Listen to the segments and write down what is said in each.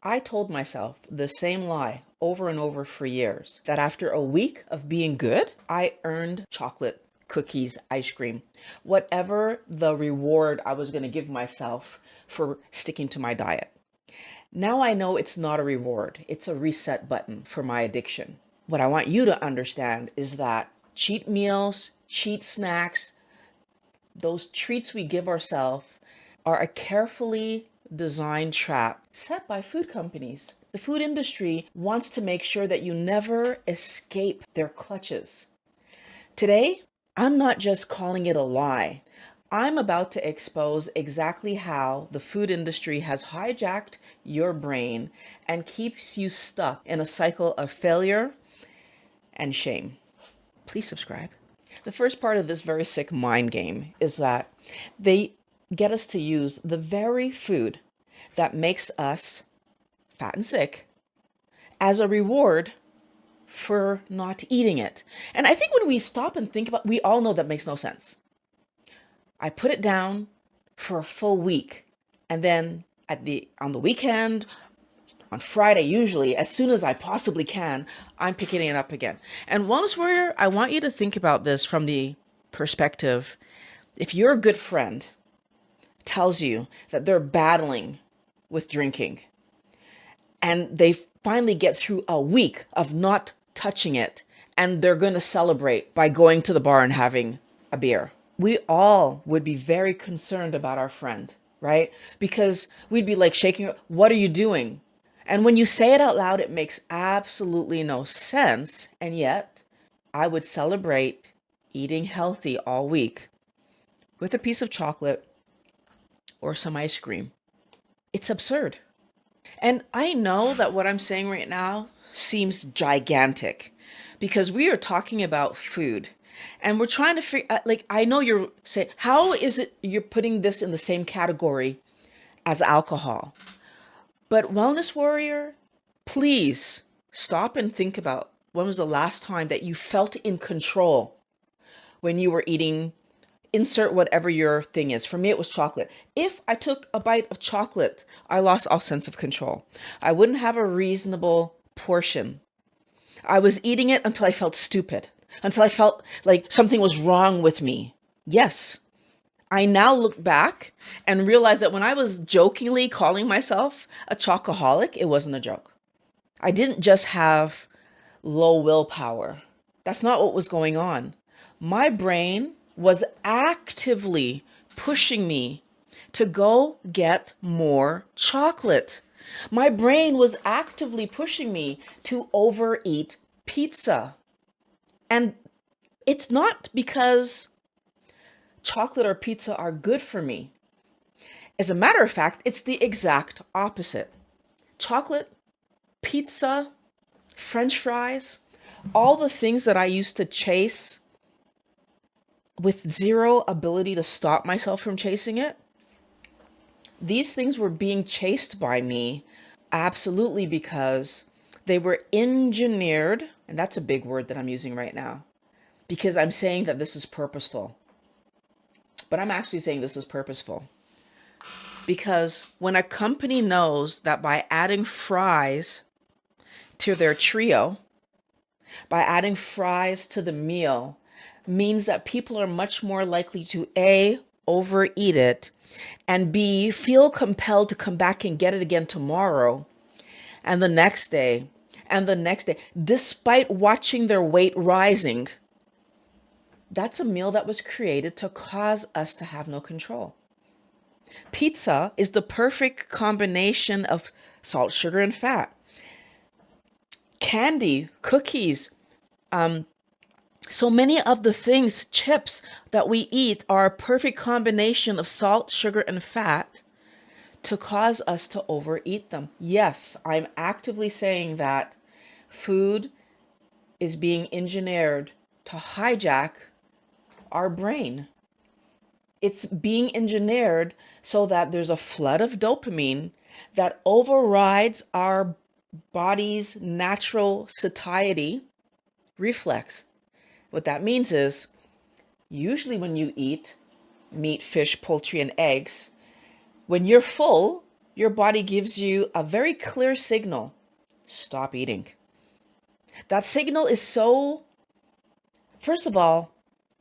I told myself the same lie over and over for years, that after a week of being good, I earned chocolate, cookies, ice cream, whatever the reward I was going to give myself for sticking to my diet. Now I know it's not a reward, it's a reset button for my addiction. What I want you to understand is that cheat meals, cheat snacks, those treats we give ourselves are a carefully designed trap set by food companies. The food industry wants to make sure that you never escape their clutches. Today, I'm not just calling it a lie. I'm about to expose exactly how the food industry has hijacked your brain and keeps you stuck in a cycle of failure and shame. Please subscribe. The first part of this very sick mind game is that they get us to use the very food that makes us fat and sick as a reward for not eating it. And I think when we stop and think about, we all know that makes no sense. I put it down for a full week, and then on the weekend, on Friday usually, as soon as I possibly can, I'm picking it up again. And Wellness Warrior, I want you to think about this from the perspective, if your good friend tells you that they're battling with drinking and they finally get through a week of not touching it and they're going to celebrate by going to the bar and having a beer, we all would be very concerned about our friend, right? Because we'd be like shaking, what are you doing? And when you say it out loud, it makes absolutely no sense. And yet I would celebrate eating healthy all week with a piece of chocolate or some ice cream. It's absurd. And I know that what I'm saying right now seems gigantic because we are talking about food and we're trying to figure like, I know you're saying, how is it you're putting this in the same category as alcohol? But Wellness Warrior, please stop and think about when was the last time that you felt in control when you were eating, insert whatever your thing is. For me, it was chocolate. If I took a bite of chocolate, I lost all sense of control. I wouldn't have a reasonable portion. I was eating it until I felt stupid, until I felt like something was wrong with me. Yes, I now look back and realize that when I was jokingly calling myself a chocoholic, it wasn't a joke. I didn't just have low willpower. That's not what was going on. My brain was actively pushing me to go get more chocolate. My brain was actively pushing me to overeat pizza. And it's not because chocolate or pizza are good for me. As a matter of fact, it's the exact opposite. Chocolate, pizza, French fries, all the things that I used to chase with zero ability to stop myself from chasing it, these things were being chased by me absolutely because they were engineered, and that's a big word that I'm using right now, because I'm saying that this is purposeful. But I'm actually saying this is purposeful. Because when a company knows that by adding fries to their trio, by adding fries to the meal, means that people are much more likely to A, overeat it, and B, feel compelled to come back and get it again tomorrow, and the next day, and the next day, despite watching their weight rising. That's a meal that was created to cause us to have no control. Pizza is the perfect combination of salt, sugar, and fat. Candy, cookies, so many of the things, chips that we eat are a perfect combination of salt, sugar, and fat to cause us to overeat them. Yes, I'm actively saying that food is being engineered to hijack our brain. It's being engineered so that there's a flood of dopamine that overrides our body's natural satiety reflex. What that means is, usually when you eat meat, fish, poultry, and eggs, when you're full, your body gives you a very clear signal. Stop eating. That signal is so, first of all,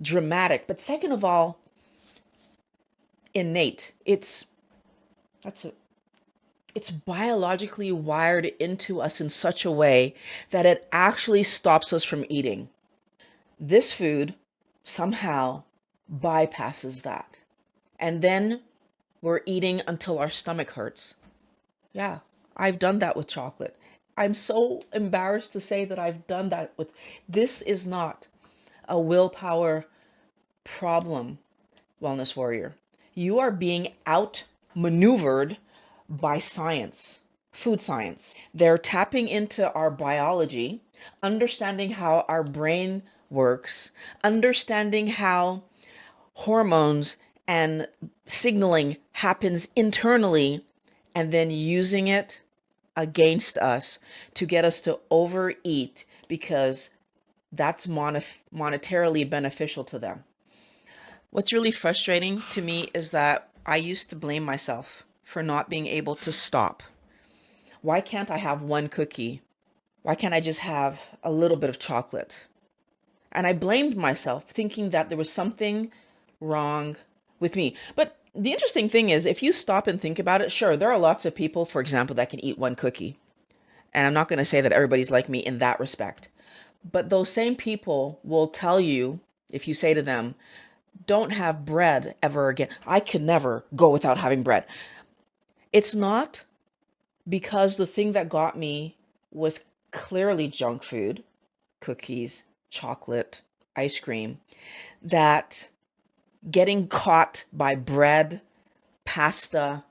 dramatic, but second of all, innate. That's a it's biologically wired into us in such a way that it actually stops us from eating. This food somehow bypasses that. And then we're eating until our stomach hurts. Yeah, I've done that with chocolate. I'm so embarrassed to say that I've done that with. This is not a willpower problem, Wellness Warrior. You are being outmaneuvered by science, food science. They're tapping into our biology, understanding how our brain works, understanding how hormones and signaling happens internally, and then using it against us to get us to overeat because that's monetarily beneficial to them. What's really frustrating to me is that I used to blame myself for not being able to stop. Why can't I have one cookie? Why can't I just have a little bit of chocolate? And I blamed myself, thinking that there was something wrong with me. But the interesting thing is, if you stop and think about it, sure, there are lots of people, for example, that can eat one cookie. And I'm not going to say that everybody's like me in that respect. But those same people will tell you, if you say to them, don't have bread ever again. I could never go without having bread. It's not because the thing that got me was clearly junk food, cookies, chocolate, ice cream, that getting caught by bread, pasta,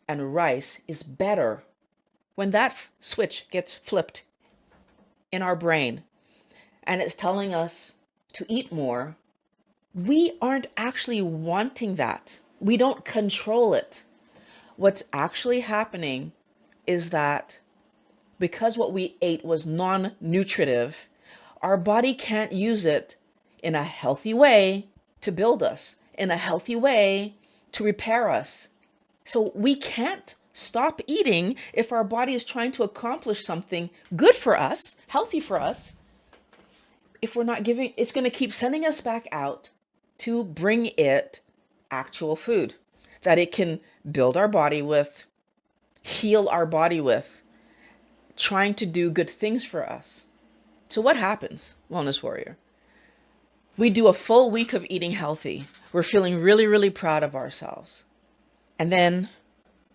and rice is better. When that switch gets flipped in our brain and it's telling us to eat more, we aren't actually wanting that. We don't control it. What's actually happening is that because what we ate was non-nutritive, our body can't use it in a healthy way to build us, in a healthy way to repair us. So we can't stop eating if our body is trying to accomplish something good for us, healthy for us. If we're not giving, it's going to keep sending us back out to bring it actual food that it can build our body with, heal our body with, trying to do good things for us. So what happens, Wellness Warrior? We do a full week of eating healthy. We're feeling really, really proud of ourselves. And then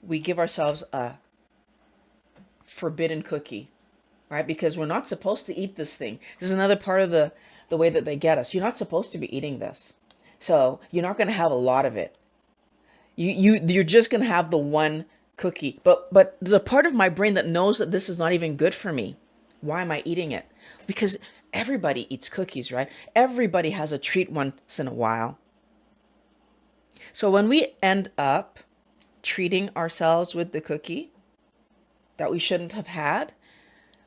we give ourselves a forbidden cookie, right? Because we're not supposed to eat this thing. This is another part of the way that they get us. You're not supposed to be eating this. So you're not going to have a lot of it. You're just going to have the one cookie. But there's a part of my brain that knows that this is not even good for me. Why am I eating it? Because everybody eats cookies, right? Everybody has a treat once in a while. So when we end up treating ourselves with the cookie that we shouldn't have had,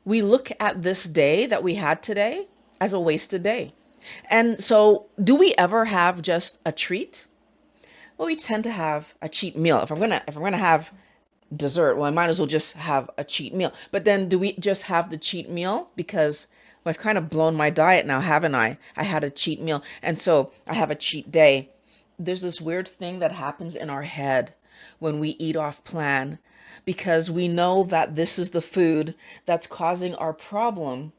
we look at this day that we had today as a wasted day. And so do we ever have just a treat? Well, we tend to have a cheat meal. If I'm gonna have dessert, well, I might as well just have a cheat meal. But then do we just have the cheat meal? Because well, I've kind of blown my diet now, haven't I? I had a cheat meal. And so I have a cheat day. There's this weird thing that happens in our head when we eat off plan because we know that this is the food that's causing our problem.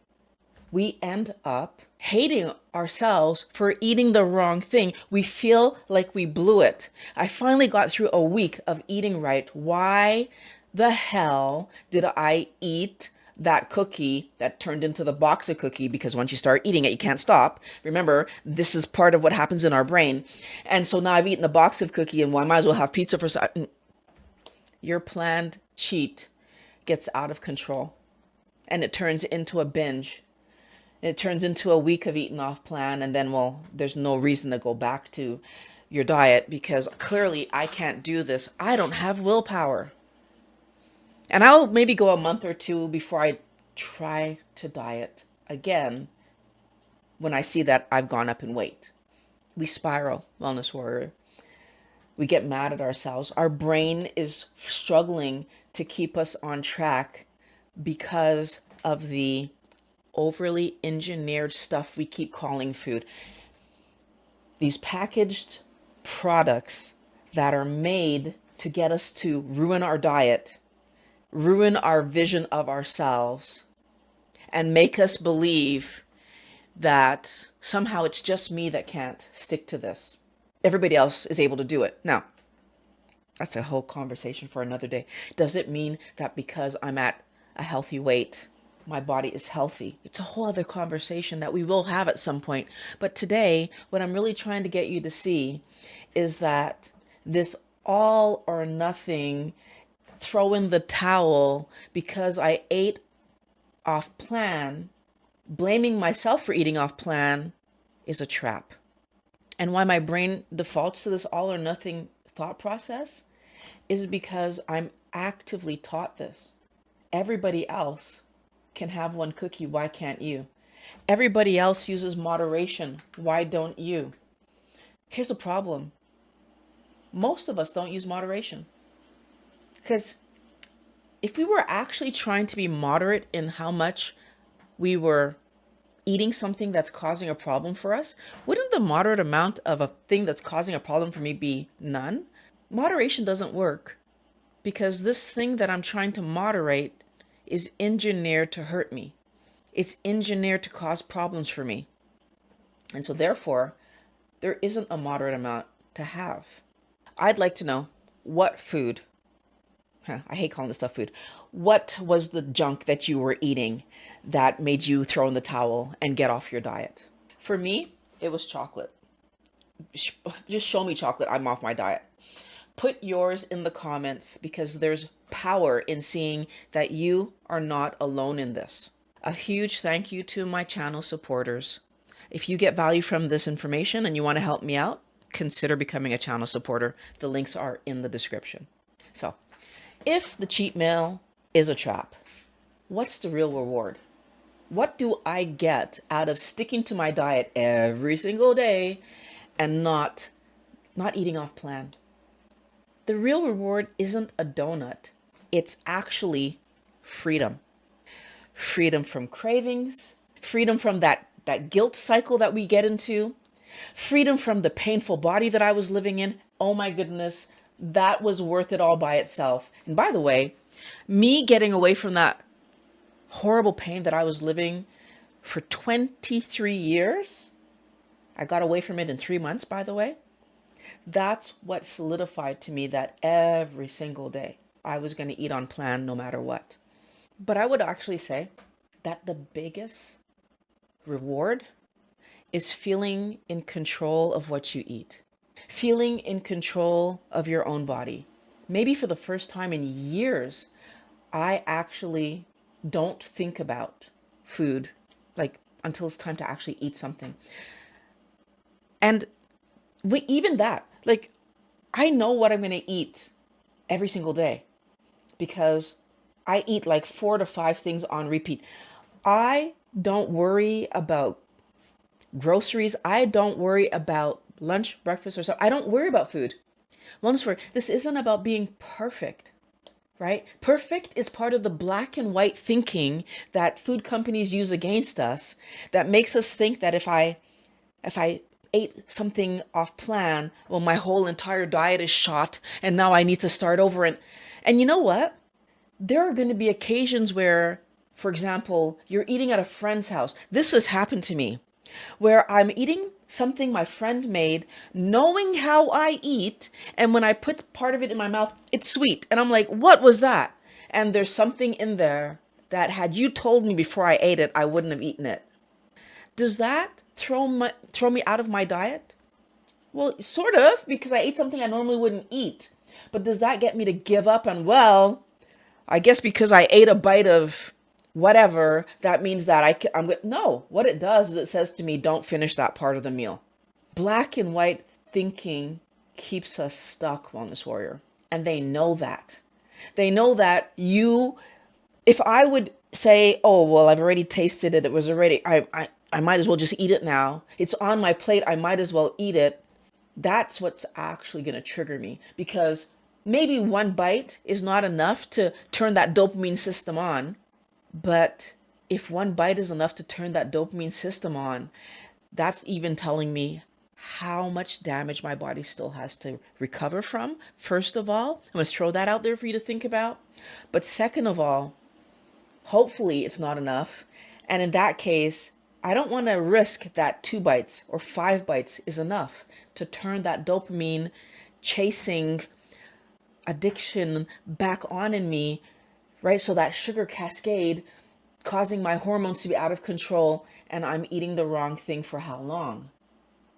We end up hating ourselves for eating the wrong thing. We feel like we blew it. I finally got through a week of eating right. Why the hell did I eat that cookie that turned into the box of cookie? Because once you start eating it, you can't stop. Remember, this is part of what happens in our brain. And so now I've eaten the box of cookie and well, I might as well have pizza for... Your planned cheat gets out of control and it turns into a binge. It turns into a week of eating off plan, and then, well, there's no reason to go back to your diet because clearly I can't do this. I don't have willpower. And I'll maybe go a month or two before I try to diet again when I see that I've gone up in weight. We spiral, Wellness Warrior. We get mad at ourselves. Our brain is struggling to keep us on track because of the overly engineered stuff we keep calling food. These packaged products that are made to get us to ruin our diet, ruin our vision of ourselves, and make us believe that somehow it's just me that can't stick to this. Everybody else is able to do it. Now, that's a whole conversation for another day. Does it mean that because I'm at a healthy weight, my body is healthy? It's a whole other conversation that we will have at some point. But today, what I'm really trying to get you to see is that this all or nothing, throw in the towel because I ate off plan, blaming myself for eating off plan, is a trap. And why my brain defaults to this all or nothing thought process is because I'm actively taught this. Everybody else can have one cookie. Why can't you? Everybody else uses moderation. Why don't you? Here's the problem. Most of us don't use moderation. Because if we were actually trying to be moderate in how much we were eating something that's causing a problem for us, wouldn't the moderate amount of a thing that's causing a problem for me be none? Moderation doesn't work because this thing that I'm trying to moderate is engineered to hurt me. It's engineered to cause problems for me. And so therefore, there isn't a moderate amount to have. I'd like to know what food, I hate calling this stuff food, what was the junk that you were eating that made you throw in the towel and get off your diet? For me, it was chocolate. Just show me chocolate, I'm off my diet. Put yours in the comments because there's power in seeing that you are not alone in this. A huge thank you to my channel supporters. If you get value from this information and you want to help me out, consider becoming a channel supporter. The links are in the description. So, if the cheat meal is a trap, what's the real reward? What do I get out of sticking to my diet every single day and not eating off plan? The real reward isn't a donut. It's actually freedom. Freedom from cravings, freedom from that guilt cycle that we get into, freedom from the painful body that I was living in. Oh my goodness, that was worth it all by itself. And by the way, me getting away from that horrible pain that I was living for 23 years, I got away from it in 3 months, by the way. That's what solidified to me that every single day I was going to eat on plan no matter what. But I would actually say that the biggest reward is feeling in control of what you eat, feeling in control of your own body. Maybe for the first time in years, I actually don't think about food like until it's time to actually eat something. And even that, like, I know what I'm going to eat every single day because I eat like 4 to 5 things on repeat. I don't worry about groceries. I don't worry about lunch, breakfast, or something. I don't worry about food. This isn't about being perfect, right? Perfect is part of the black and white thinking that food companies use against us that makes us think that if I ate something off plan, well, my whole entire diet is shot and now I need to start over. And you know what? There are going to be occasions where, for example, you're eating at a friend's house. This has happened to me, where I'm eating something my friend made, knowing how I eat, and when I put part of it in my mouth, it's sweet. And I'm like, what was that? And there's something in there that had you told me before I ate it, I wouldn't have eaten it. Does that throw me out of my diet? Well, sort of, because I ate something I normally wouldn't eat. But does that get me to give up and, well, I guess because I ate a bite of whatever, that means that I'm good? No, what it does is it says to me, don't finish that part of the meal. Black and white thinking keeps us stuck, Wellness Warrior. And they know that. They know that if I would say, oh, well, I've already tasted it. It was already, I might as well just eat it now. It's on my plate. I might as well eat it. That's what's actually going to trigger me, because maybe one bite is not enough to turn that dopamine system on. But if one bite is enough to turn that dopamine system on, that's even telling me how much damage my body still has to recover from. First of all, I'm going to throw that out there for you to think about. But second of all, hopefully it's not enough. And in that case, I don't want to risk that 2 bites or 5 bites is enough to turn that dopamine chasing addiction back on in me, right? So that sugar cascade causing my hormones to be out of control, and I'm eating the wrong thing for how long?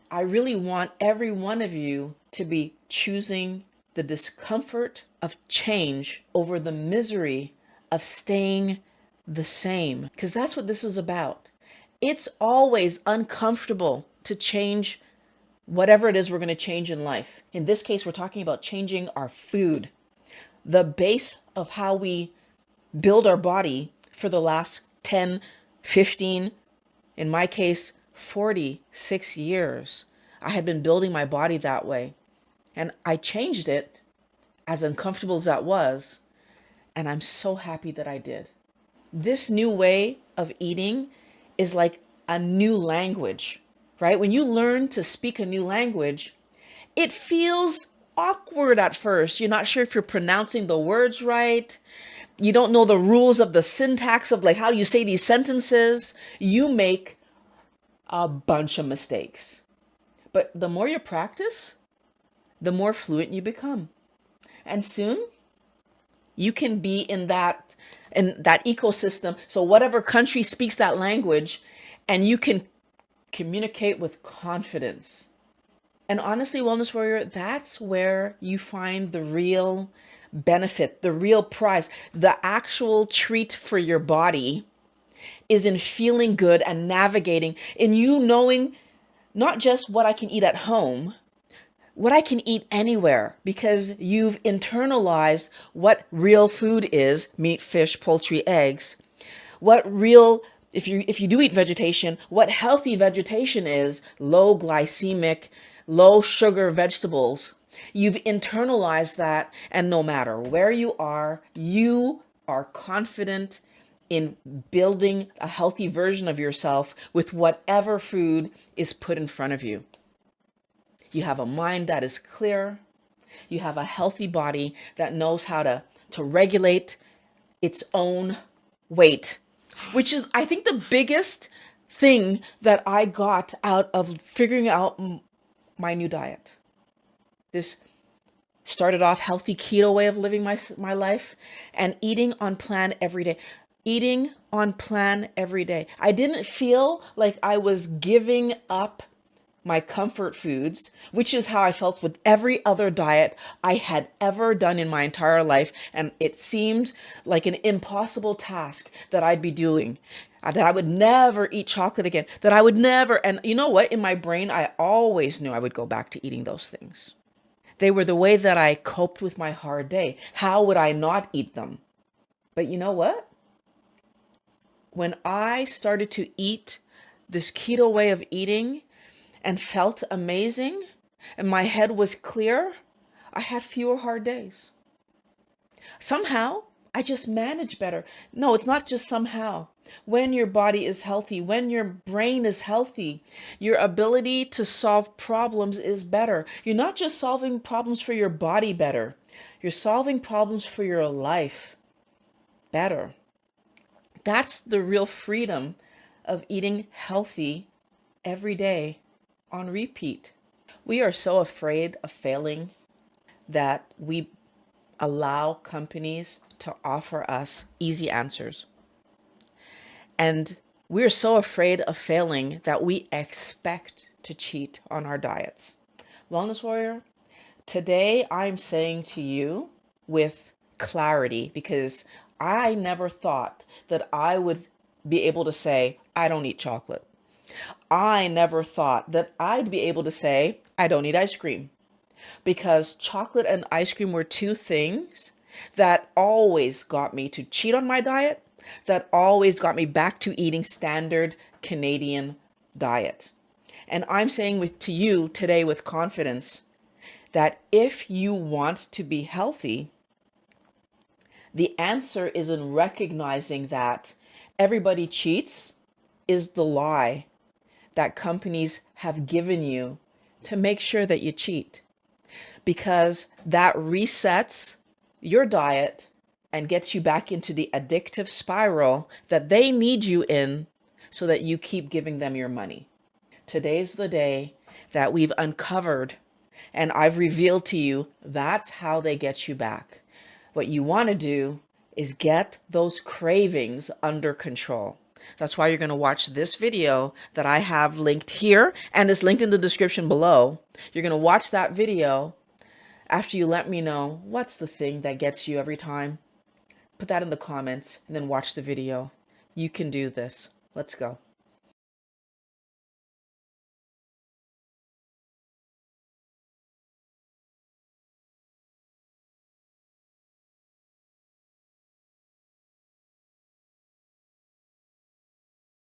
I really want every one of you to be choosing the discomfort of change over the misery of staying the same, because that's what this is about. It's always uncomfortable to change whatever it is we're going to change in life. In this case, we're talking about changing our food, the base of how we build our body for the last 10, 15, in my case, 46 years. I had been building my body that way. And I changed it, as uncomfortable as that was. And I'm so happy that I did. This new way of eating is like a new language, right? When you learn to speak a new language, it feels awkward at first. You're not sure if you're pronouncing the words right. You don't know the rules of the syntax of like how you say these sentences. You make a bunch of mistakes. But the more you practice, the more fluent you become. And soon you can be in that ecosystem. So whatever country speaks that language, and you can communicate with confidence. And honestly, Wellness Warrior, that's where you find the real benefit, the real prize, the actual treat for your body is in feeling good and navigating, in you knowing not just what I can eat at home, what I can eat anywhere, because you've internalized what real food is: meat, fish, poultry, eggs. What real, if you do eat vegetation, what healthy vegetation is: low glycemic, low sugar vegetables. You've internalized that, and no matter where you are confident in building a healthy version of yourself with whatever food is put in front of you. You have a mind that is clear. You have a healthy body that knows how to regulate its own weight, which is, I think, the biggest thing that I got out of figuring out my new diet. This started off healthy keto way of living my life, and eating on plan every day. Eating on plan every day. I didn't feel like I was giving up my comfort foods, which is how I felt with every other diet I had ever done in my entire life. And it seemed like an impossible task that I'd be doing, that I would never eat chocolate again, that I would never. And you know what? In my brain, I always knew I would go back to eating those things. They were the way that I coped with my hard day. How would I not eat them? But you know what? When I started to eat this keto way of eating and felt amazing, and my head was clear, I had fewer hard days. Somehow, I just managed better. No, it's not just somehow. When your body is healthy, when your brain is healthy, your ability to solve problems is better. You're not just solving problems for your body better, you're solving problems for your life better. That's the real freedom of eating healthy every day on repeat. We are so afraid of failing that we allow companies to offer us easy answers. And we're so afraid of failing that we expect to cheat on our diets. Wellness Warrior, today I'm saying to you with clarity, because I never thought that I would be able to say, I don't eat chocolate. I never thought that I'd be able to say, I don't eat ice cream. Because chocolate and ice cream were two things that always got me to cheat on my diet, that always got me back to eating standard Canadian diet. And I'm saying to you today with confidence that if you want to be healthy, the answer is in recognizing that everybody cheats is the lie that companies have given you to make sure that you cheat, because that resets your diet and gets you back into the addictive spiral that they need you in so that you keep giving them your money. Today's the day that we've uncovered and I've revealed to you that's how they get you back. What you want to do is get those cravings under control. That's why you're going to watch this video that I have linked here and is linked in the description below. You're going to watch that video after you let me know what's the thing that gets you every time. Put that in the comments and then watch the video. You can do this. Let's go.